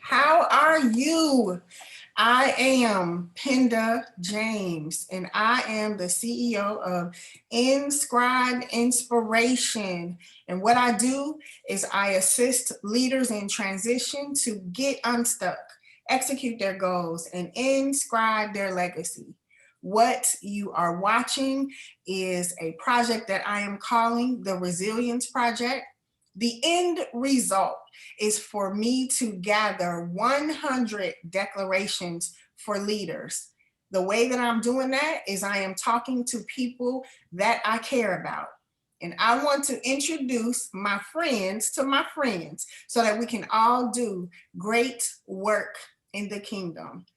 How are you? I am Penda James, and I am the CEO of Inscribed Inspiration. And what I do is I assist leaders in transition to get unstuck, execute their goals, and inscribe their legacy. What you are watching is a project that I am calling the Resilience Project. The end result is for me to gather 100 declarations for leaders. The way that I'm doing that is I am talking to people that I care about. And I want to introduce my friends to my friends so that we can all do great work in the kingdom.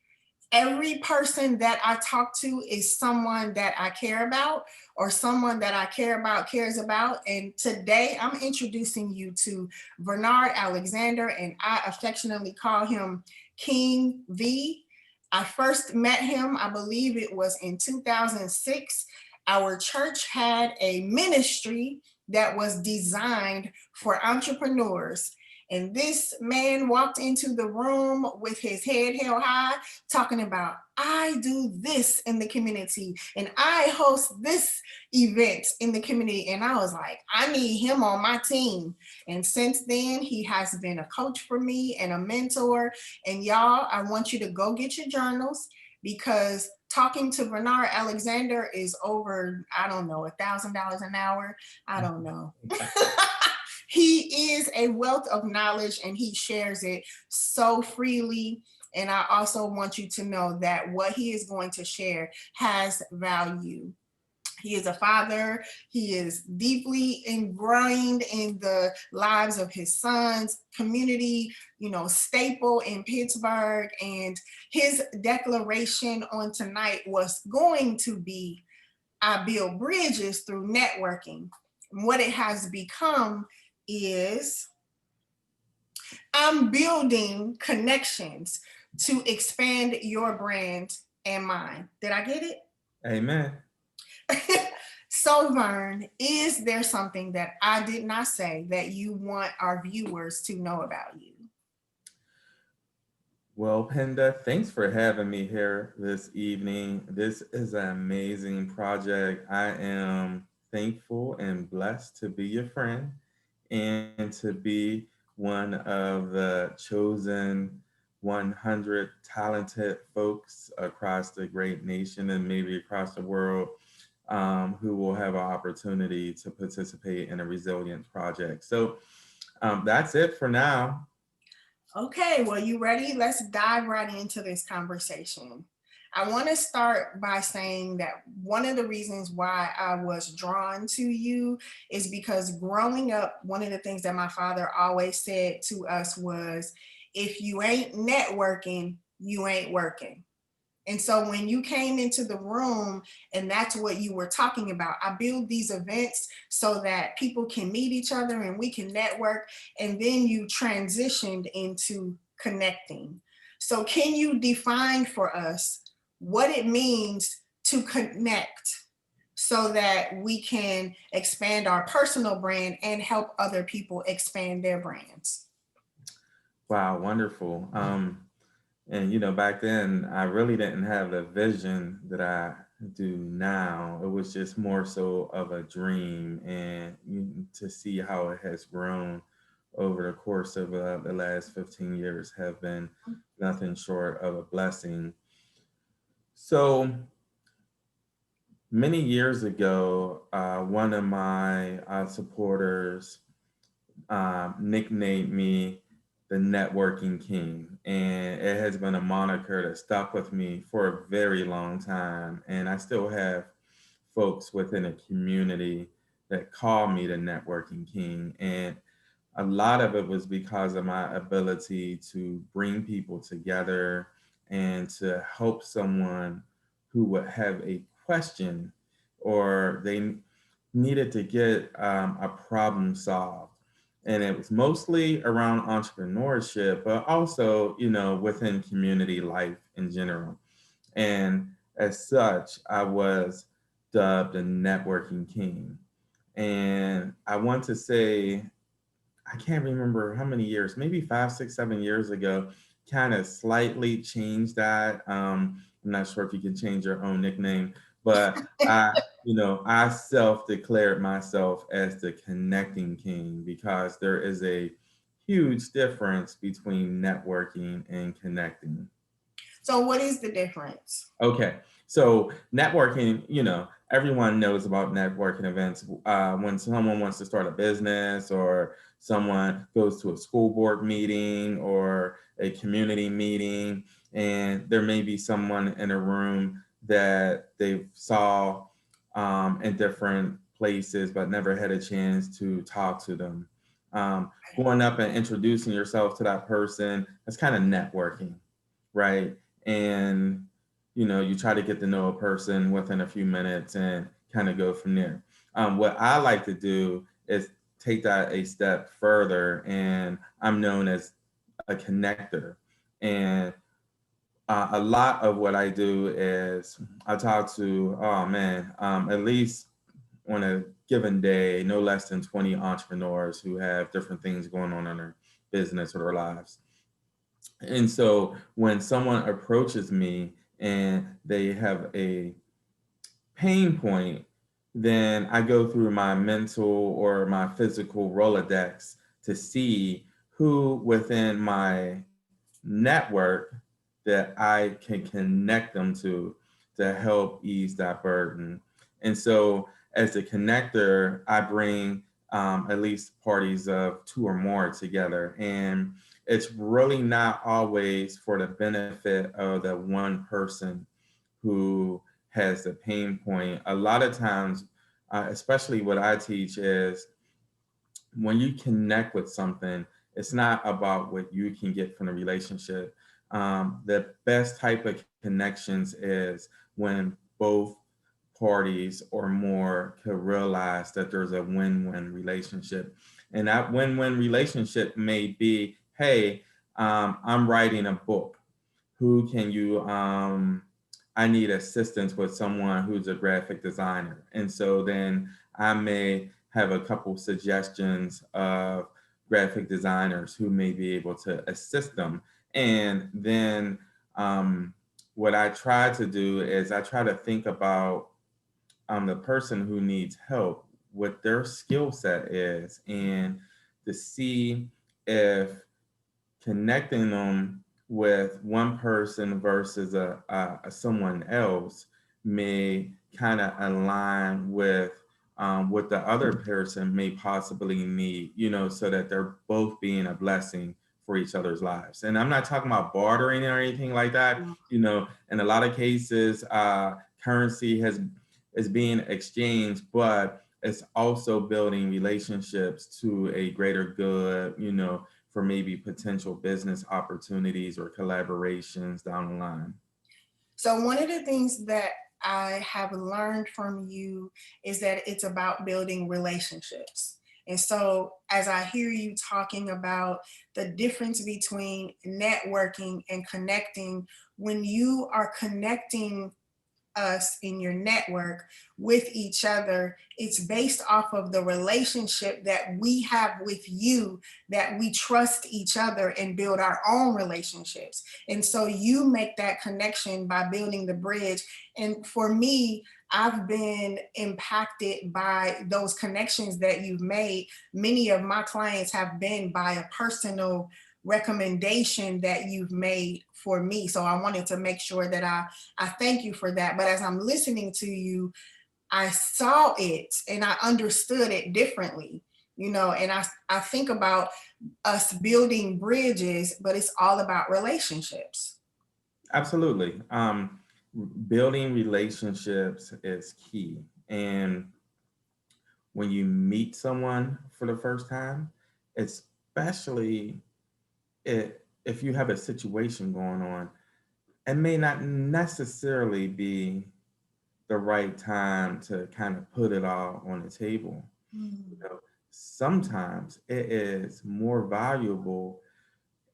Every person that I talk to is someone that I care about or someone that I care about cares about. And today I'm introducing you to Vernard Alexander, and I affectionately call him King V. I first met him, I believe it was in 2006. Our church had a ministry that was designed for entrepreneurs. And this man walked into the room with his head held high, talking about, I do this in the community and I host this event in the community. And I was like, I need him on my team. And since then, he has been a coach for me and a mentor. And y'all, I want you to go get your journals because talking to Vernard Alexander is over, I don't know, $1,000 an hour. I don't know. He is a wealth of knowledge and he shares it so freely. And I also want you to know that what he is going to share has value. He is a father. He is deeply ingrained in the lives of his sons, community, staple in Pittsburgh. And his declaration on tonight was going to be, I build bridges through networking. What it has become is I'm building connections to expand your brand and mine. Did I get it? Amen. So, Vern, is there something that I did not say that you want our viewers to know about you? Well, Penda, thanks for having me here this evening. This is an amazing project. I am thankful and blessed to be your friend and to be one of the chosen 100 talented folks across the great nation and maybe across the world who will have an opportunity to participate in a resilience project. So that's it for now. Okay, well, you ready? Let's dive right into this conversation. I want to start by saying that one of the reasons why I was drawn to you is because growing up, one of the things that my father always said to us was, if you ain't networking, you ain't working. And so when you came into the room and that's what you were talking about, I build these events so that people can meet each other and we can network. And then you transitioned into connecting. So can you define for us what it means to connect so that we can expand our personal brand and help other people expand their brands? Wow, wonderful. And back then I really didn't have the vision that I do now. It was just more so of a dream, and to see how it has grown over the course of the last 15 years have been nothing short of a blessing. So many years ago, one of my supporters nicknamed me the networking king. And it has been a moniker that stuck with me for a very long time. And I still have folks within a community that call me the networking king. And a lot of it was because of my ability to bring people together and to help someone who would have a question or they needed to get a problem solved. And it was mostly around entrepreneurship, but also, within community life in general. And as such, I was dubbed a networking king. And I want to say, I can't remember how many years, maybe 5, 6, 7 years ago, kind of slightly changed that. I'm not sure if you can change your own nickname, but I self-declared myself as the connecting king because there is a huge difference between networking and connecting. So what is the difference? Okay, so networking, everyone knows about networking events. When someone wants to start a business, or someone goes to a school board meeting or a community meeting, and there may be someone in a room that they saw in different places but never had a chance to talk to them. Going up and introducing yourself to that person, that's kind of networking, right? And you try to get to know a person within a few minutes and kind of go from there. What I like to do is take that a step further, and I'm known as a connector. And a lot of what I do is I talk to, oh man, at least on a given day, no less than 20 entrepreneurs who have different things going on in their business or their lives. And so when someone approaches me and they have a pain point, then I go through my mental or my physical Rolodex to see who within my network that I can connect them to help ease that burden. And so, as a connector, I bring at least parties of two or more together. And it's really not always for the benefit of the one person who has the pain point. A lot of times, especially what I teach, is when you connect with something, it's not about what you can get from the relationship. The best type of connections is when both parties or more could realize that there's a win-win relationship. And that win-win relationship may be, hey, I'm writing a book. Who can you I need assistance with someone who's a graphic designer. And so then I may have a couple suggestions of graphic designers who may be able to assist them. And then what I try to do is I try to think about the person who needs help, what their skill set is, and to see if connecting them with one person versus a someone else may kind of align with what the other person may possibly need, so that they're both being a blessing for each other's lives. And I'm not talking about bartering or anything like that. In a lot of cases, currency is being exchanged, but it's also building relationships to a greater good, for maybe potential business opportunities or collaborations down the line. So one of the things that I have learned from you is that it's about building relationships. And so as I hear you talking about the difference between networking and connecting, when you are connecting us in your network with each other, it's based off of the relationship that we have with you, that we trust each other and build our own relationships. And so you make that connection by building the bridge. And for me, I've been impacted by those connections that you've made. Many of my clients have been by a personal recommendation that you've made for me. So I wanted to make sure that I thank you for that. But as I'm listening to you, I saw it and I understood it differently, and I think about us building bridges, but it's all about relationships. Absolutely. Building relationships is key. And when you meet someone for the first time, especially if you have a situation going on, it may not necessarily be the right time to kind of put it all on the table. You Mm. know, Sometimes it is more valuable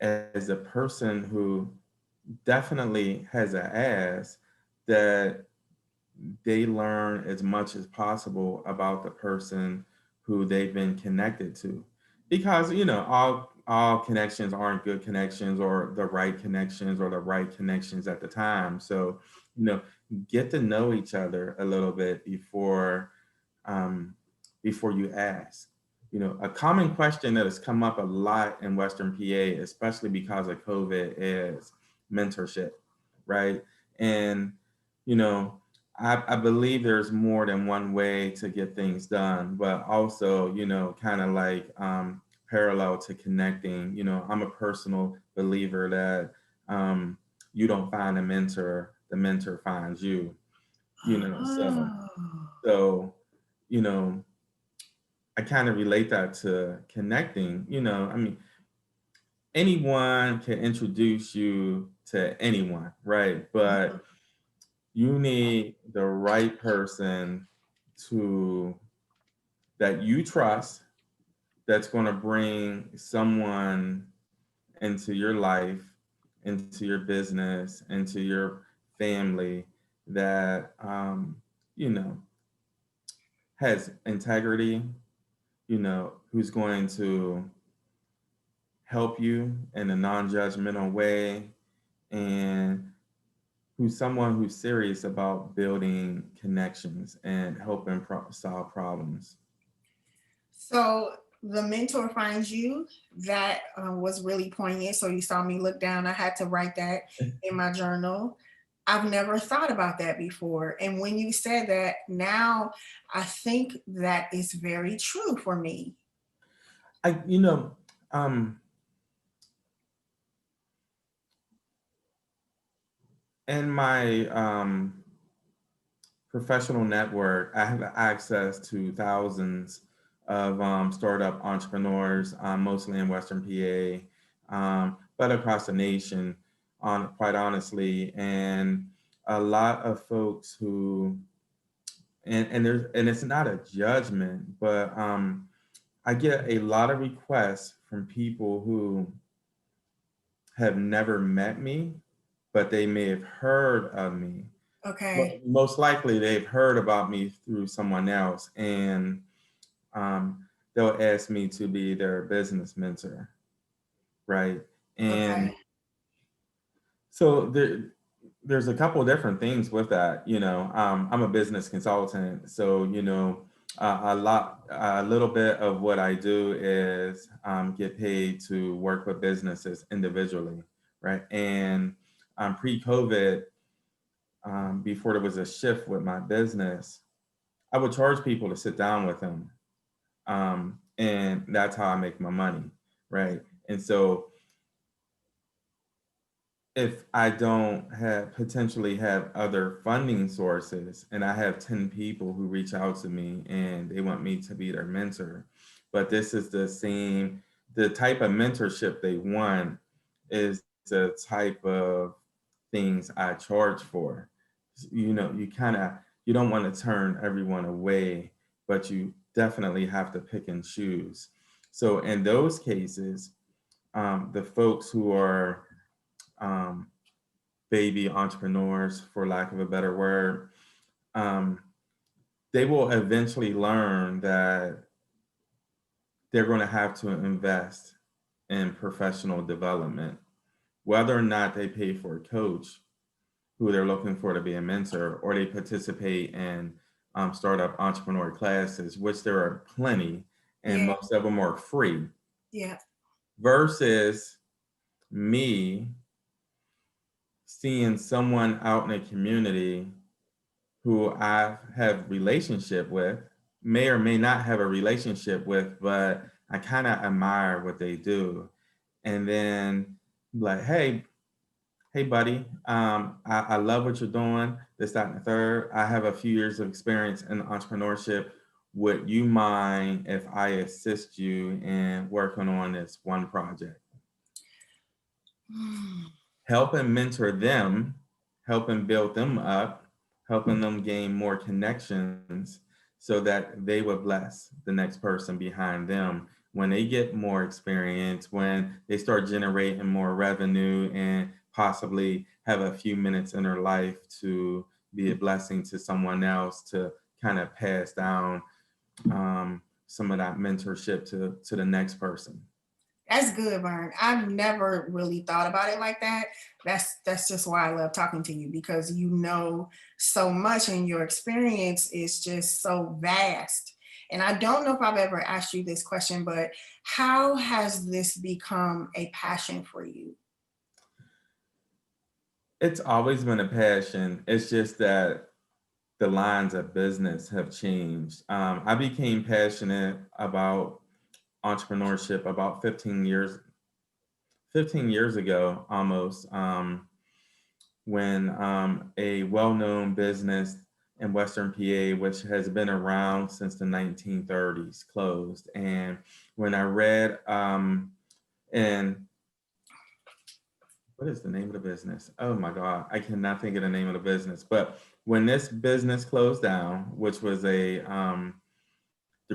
as a person who definitely has an ass that they learn as much as possible about the person who they've been connected to. Because, all connections aren't good connections or the right connections or the right connections at the time. So, you know, get to know each other a little bit um, before you ask. You know, a common question that has come up a lot in Western PA, especially because of COVID, is mentorship, right? And, you know, I believe there's more than one way to get things done, but also, you know, kind of like parallel to connecting, you know, I'm a personal believer that you don't find a mentor, the mentor finds you, you know, Oh, so, you know, I kind of relate that to connecting. You know, I mean, anyone can introduce you to anyone, right? But you need the right person to that you trust that's going to bring someone into your life, into your business, into your family that you know, has integrity, you know, who's going to help you in a non-judgmental way, and who's someone who's serious about building connections and helping solve problems. so the mentor finds you. That was really poignant. So you saw me look down. I had to write that in my journal. I've never thought about that before. And when you said that, now I think that is very true for me. I, you know, um, in my professional network, I have access to thousands of startup entrepreneurs, mostly in Western PA, but across the nation, on quite honestly, and a lot of folks who, and it's not a judgment, but I get a lot of requests from people who have never met me, but they may have heard of me. Okay. Most likely they've heard about me through someone else, and they'll ask me to be their business mentor, right? And Okay. so there's a couple of different things with that. You know, I'm a business consultant, so you know, a little bit of what I do is get paid to work with businesses individually, right? And pre-COVID, before there was a shift with my business, I would charge people to sit down with them, and that's how I make my money, right? And so if I don't have potentially have other funding sources, and I have 10 people who reach out to me and they want me to be their mentor, but this is the type of mentorship they want is the type of things I charge for. You know, you don't want to turn everyone away, but you definitely have to pick and choose. So in those cases, the folks who are um, baby entrepreneurs, for lack of a better word, um, they will eventually learn that they're going to have to invest in professional development, whether or not they pay for a coach who they're looking for to be a mentor, or they participate in startup entrepreneur classes, which there are plenty, and Yeah. most of them are free, Yeah. versus me seeing someone out in a community who I have relationship with, may or may not have a relationship with, but I kind of admire what they do. And then like, hey buddy, I love what you're doing, this, that, and the third. I have a few years of experience in entrepreneurship. Would you mind if I assist you in working on this one project? Helping mentor them, helping build them up, helping them gain more connections so that they would bless the next person behind them when they get more experience, when they start generating more revenue and possibly have a few minutes in their life to be a blessing to someone else, to kind of pass down some of that mentorship to the next person. That's good, Vern. I've never really thought about it like that. That's just why I love talking to you, because you know so much and your experience is just so vast. And I don't know if I've ever asked you this question, but how has this become a passion for you? It's always been a passion. It's just that the lines of business have changed. I became passionate about entrepreneurship about 15 years ago almost, when a well-known business in Western PA, which has been around since the 1930s, closed. And when I read, and what is the name of the business? Oh my God, I cannot think of the name of the business. But when this business closed down, which was the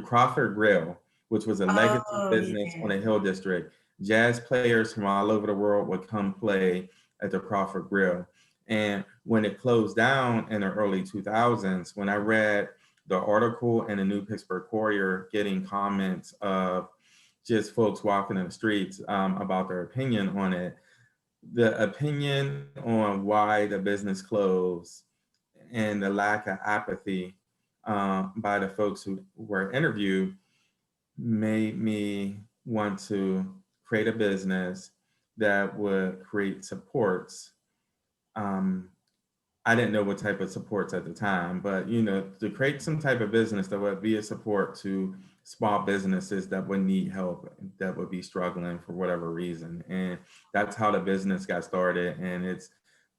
Crawford Grill, which was a legacy Oh, business yeah. on a hill district, jazz players from all over the world would come play at the Crawford Grill. And when it closed down in the early 2000s, when I read the article in the New Pittsburgh Courier getting comments of just folks walking in the streets about their opinion on it, the opinion on why the business closed and the lack of apathy by the folks who were interviewed made me want to create a business that would create supports. Um, I didn't know what type of supports at the time, but to create some type of business that would be a support to small businesses that would need help, that would be struggling for whatever reason. And that's how the business got started. And it's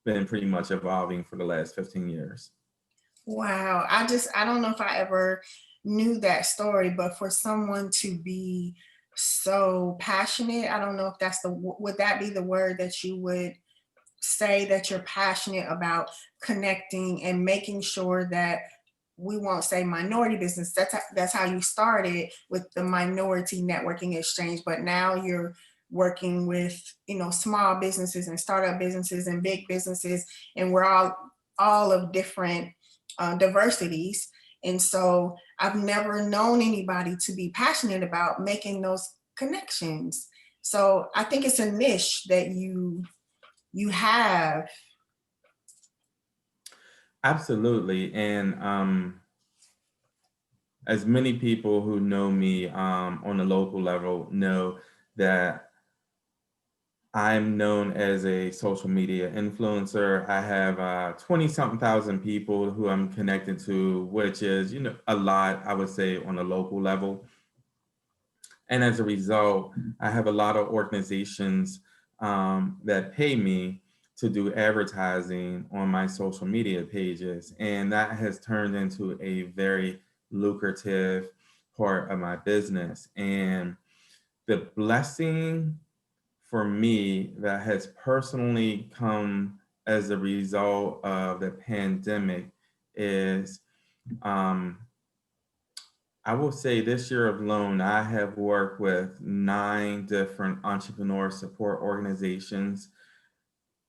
been pretty much evolving for the last 15 years. Wow. I don't know if I ever knew that story, but for someone to be so passionate, I don't know if would that be the word that you would say, that you're passionate about connecting and making sure that, we won't say minority business, that's how you started with the minority networking exchange, but now you're working with, small businesses and startup businesses and big businesses, and we're all of different diversities. And so I've never known anybody to be passionate about making those connections. So I think it's a niche that you have. Absolutely. And as many people who know me on the local level know that I'm known as a social media influencer. I have 20 something thousand people who I'm connected to, which is, a lot, I would say, on a local level. And as a result, I have a lot of organizations that pay me to do advertising on my social media pages. And that has turned into a very lucrative part of my business. And the blessing for me that has personally come as a result of the pandemic is, um, I will say this year alone, I have worked with 9 different entrepreneur support organizations,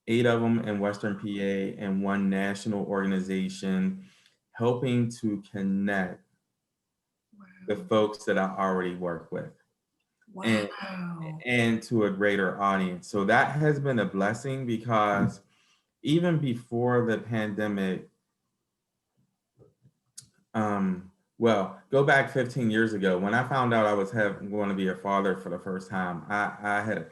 8 of them in Western PA and one national organization, helping to connect the Wow. folks that I already work with. And Wow. and to a greater audience. So that has been a blessing because even before the pandemic, well, go back 15 years ago when I found out I was going to be a father for the first time. I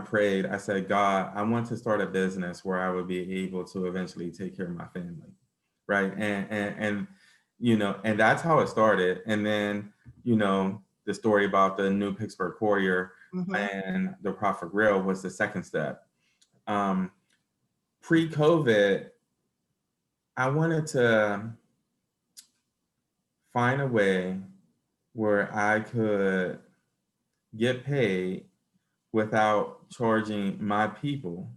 prayed. I said, God, I want to start a business where I would be able to eventually take care of my family, right? And that's how it started. And then the story about the New Pittsburgh Courier Mhm. and the Crawford Grill was the second step. Um, Pre-COVID, I wanted to find a way where I could get paid without charging my people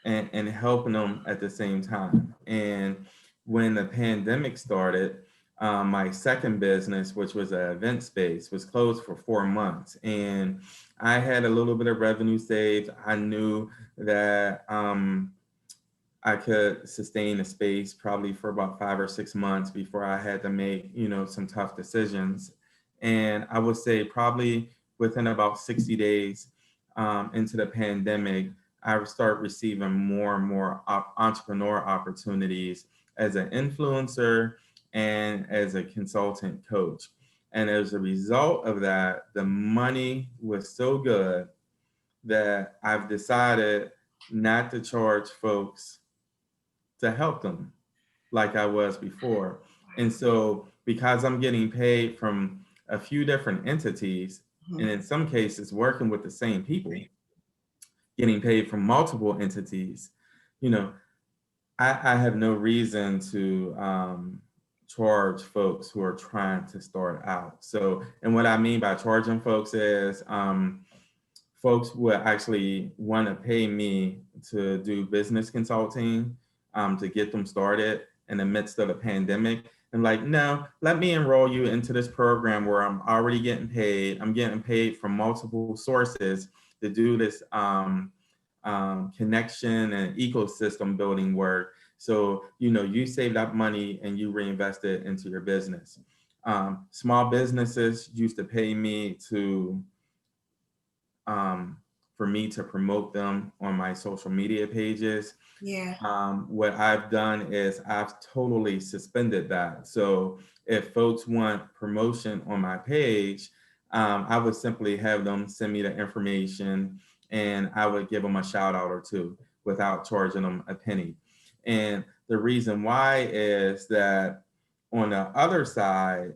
and helping them at the same time. And when the pandemic started, my second business, which was an event space, was closed for 4 months. And I had a little bit of revenue saved. I knew that I could sustain a space probably for about 5 or 6 months before I had to make, some tough decisions. And I would say probably within about 60 days into the pandemic, I start receiving more and more entrepreneur opportunities as an influencer and as a consultant coach. And as a result of that, the money was so good that I've decided not to charge folks to help them like I was before. And so, because I'm getting paid from a few different entities, and in some cases working with the same people, getting paid from multiple entities, you know, I have no reason to charge folks who are trying to start out. So, and what I mean by charging folks is folks will actually want to pay me to do business consulting to get them started in the midst of a pandemic. And like, no, let me enroll you into this program where I'm already getting paid. I'm getting paid from multiple sources to do this connection and ecosystem building work. So, you know, you save that money and you reinvest it into your business. Small businesses used to pay me to for me to promote them on my social media pages. Yeah. What I've done is I've totally suspended that. So if folks want promotion on my page, I would simply have them send me the information and I would give them a shout out or two without charging them a penny. And the reason why is that on the other side,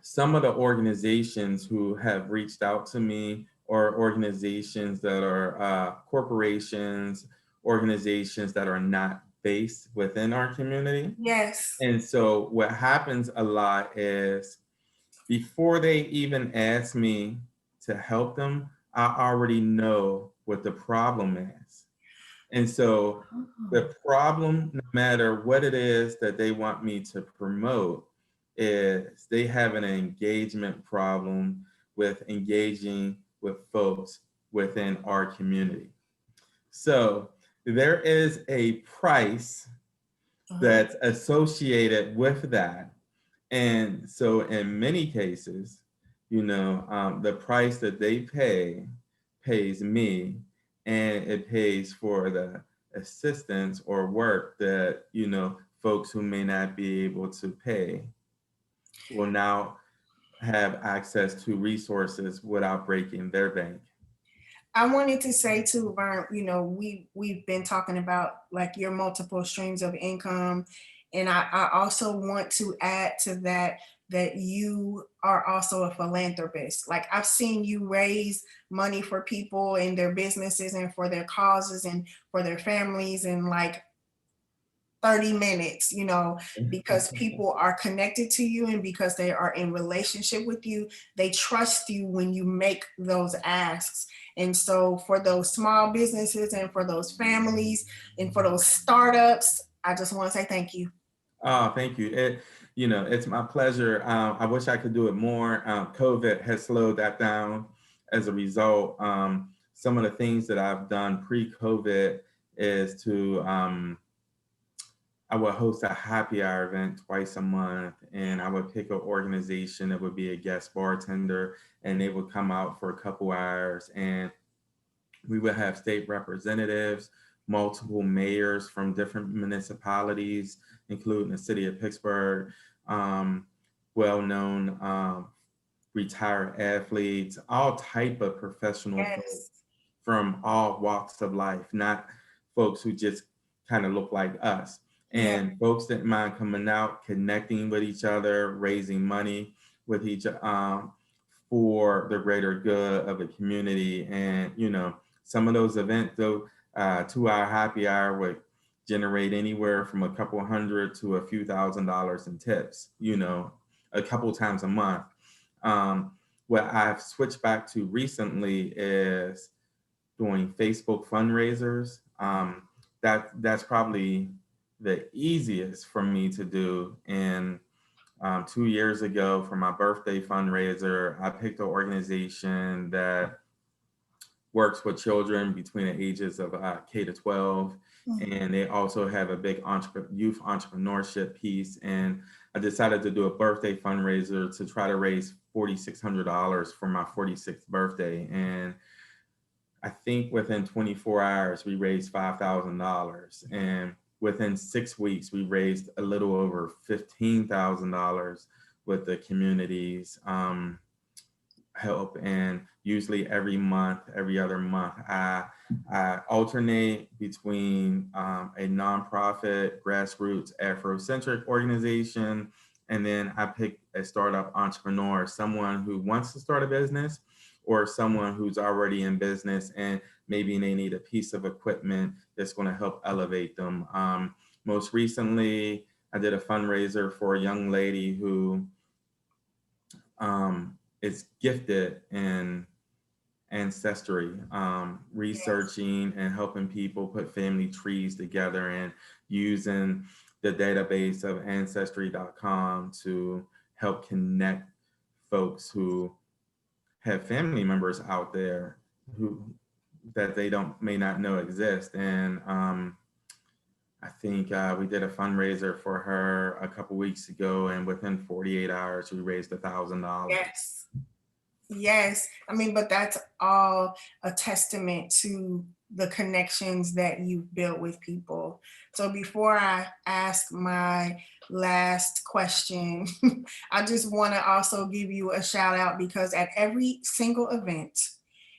some of the organizations who have reached out to me are organizations that are corporations, organizations that are not based within our community. Yes. And so what happens a lot is before they even ask me to help them, I already know what the problem is. And so the problem, no matter what it is that they want me to promote, is they have an engagement problem with engaging with folks within our community. So there is a price that's associated with that. And so in many cases, you know, the price that they pay pays me and it pays for the assistance or work that, you know, folks who may not be able to pay will now have access to resources without breaking their bank. I wanted to say too, Vern, you know, we've been talking about like your multiple streams of income. And I also want to add to that that you are also a philanthropist. Like I've seen you raise money for people and their businesses and for their causes and for their families and like 30 minutes, you know, because people are connected to you and because they are in relationship with you, they trust you when you make those asks. And so for those small businesses and for those families and for those startups, I just want to say thank you. Oh, thank you. You know, it's my pleasure. I wish I could do it more. COVID has slowed that down. As a result, some of the things that I've done pre-COVID is to I would host a happy hour event twice a month, and I would pick an organization that would be a guest bartender, and they would come out for a couple hours, and we would have state representatives, multiple mayors from different municipalities, including the city of Pittsburgh, well-known retired athletes, all type of professional folks Yes. from all walks of life, not folks who just kind of look like us. Yeah. And folks didn't mind coming out, connecting with each other, raising money with each for the greater good of the community. And you know, some of those events, though, 2 hour happy hour would generate anywhere from a couple hundred to a few $1,000s in tips. You know, a couple times a month. What I've switched back to recently is doing Facebook fundraisers. That's probably the easiest for me to do. And 2 years ago, for my birthday fundraiser, I picked an organization that works with children between the ages of K to 12. And they also have a big youth entrepreneurship piece. And I decided to do a birthday fundraiser to try to raise $4,600 for my 46th birthday. And I think within 24 hours, we raised $5,000. And within 6 weeks, we raised a little over $15,000 with the community's help. And usually every month, every other month, I alternate between a nonprofit, grassroots, Afrocentric organization, and then I pick a startup entrepreneur, someone who wants to start a business or someone who's already in business and maybe they need a piece of equipment that's going to help elevate them. Most recently, I did a fundraiser for a young lady who is gifted in ancestry, researching and helping people put family trees together and using the database of ancestry.com to help connect folks who have family members out there who that they may not know exist. And I think we did a fundraiser for her a couple weeks ago, and within 48 hours, we raised $1,000. Yes. Yes. I mean, but that's all a testament to the connections that you've built with people. So before I ask my last question, I just want to also give you a shout out because at every single event,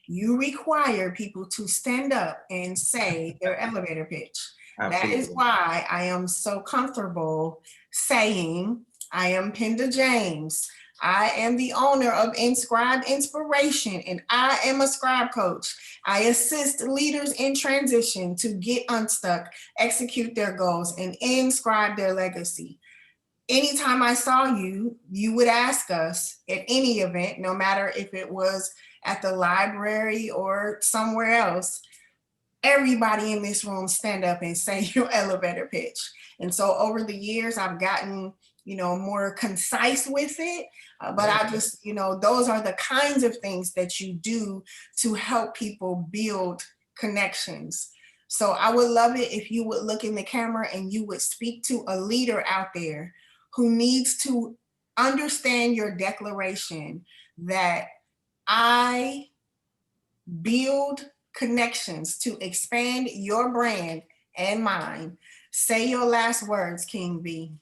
you require people to stand up and say their elevator pitch. Absolutely. That is why I am so comfortable saying I am Penda James. I am the owner of Inscribed Inspiration, and I am a scribe coach. I assist leaders in transition to get unstuck, execute their goals, and inscribe their legacy. Anytime I saw you, you would ask us at any event, no matter if it was at the library or somewhere else, everybody in this room stand up and say your elevator pitch. And so over the years, I've gotten, more concise with it. But I just, those are the kinds of things that you do to help people build connections. So I would love it if you would look in the camera and you would speak to a leader out there who needs to understand your declaration that I build connections to expand your brand and mine. Say your last words, King V.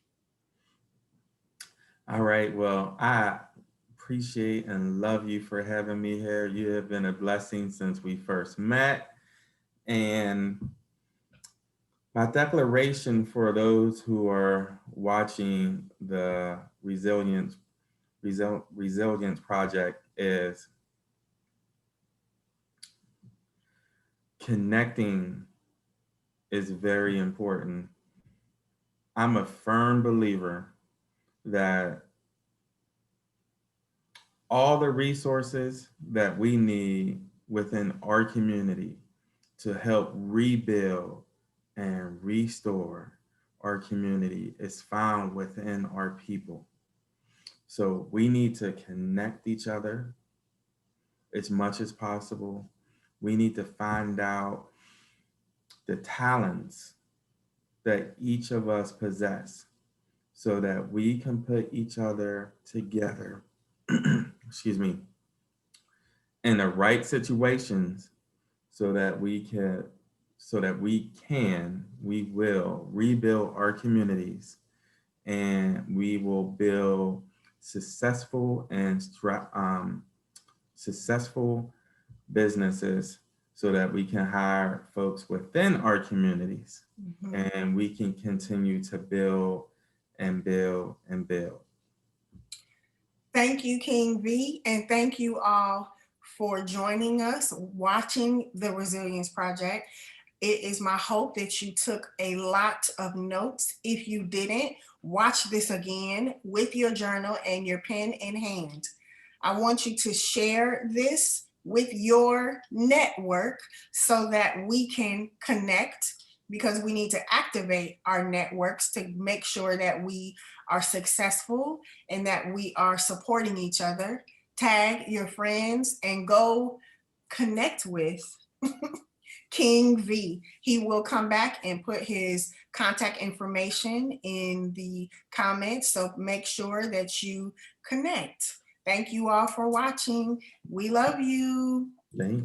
All right. Well, I appreciate and love you for having me here. You have been a blessing since we first met. And my declaration for those who are watching the Resilience Project is connecting is very important. I'm a firm believer that all the resources that we need within our community to help rebuild and restore our community is found within our people. So we need to connect each other as much as possible. We need to find out the talents that each of us possess so that we can put each other together, excuse me, in the right situations so that we will rebuild our communities, and we will build successful businesses so that we can hire folks within our communities, and we can continue to build and build and build. Thank you, King V, and thank you all for joining us, watching the Resilience Project. It is my hope that you took a lot of notes. If you didn't, watch this again with your journal and your pen in hand. I want you to share this with your network so that we can connect, because we need to activate our networks to make sure that we are successful and that we are supporting each other. Tag your friends and go connect with King V. He will come back and put his contact information in the comments, so make sure that you connect. Thank you all for watching. We love you. Thank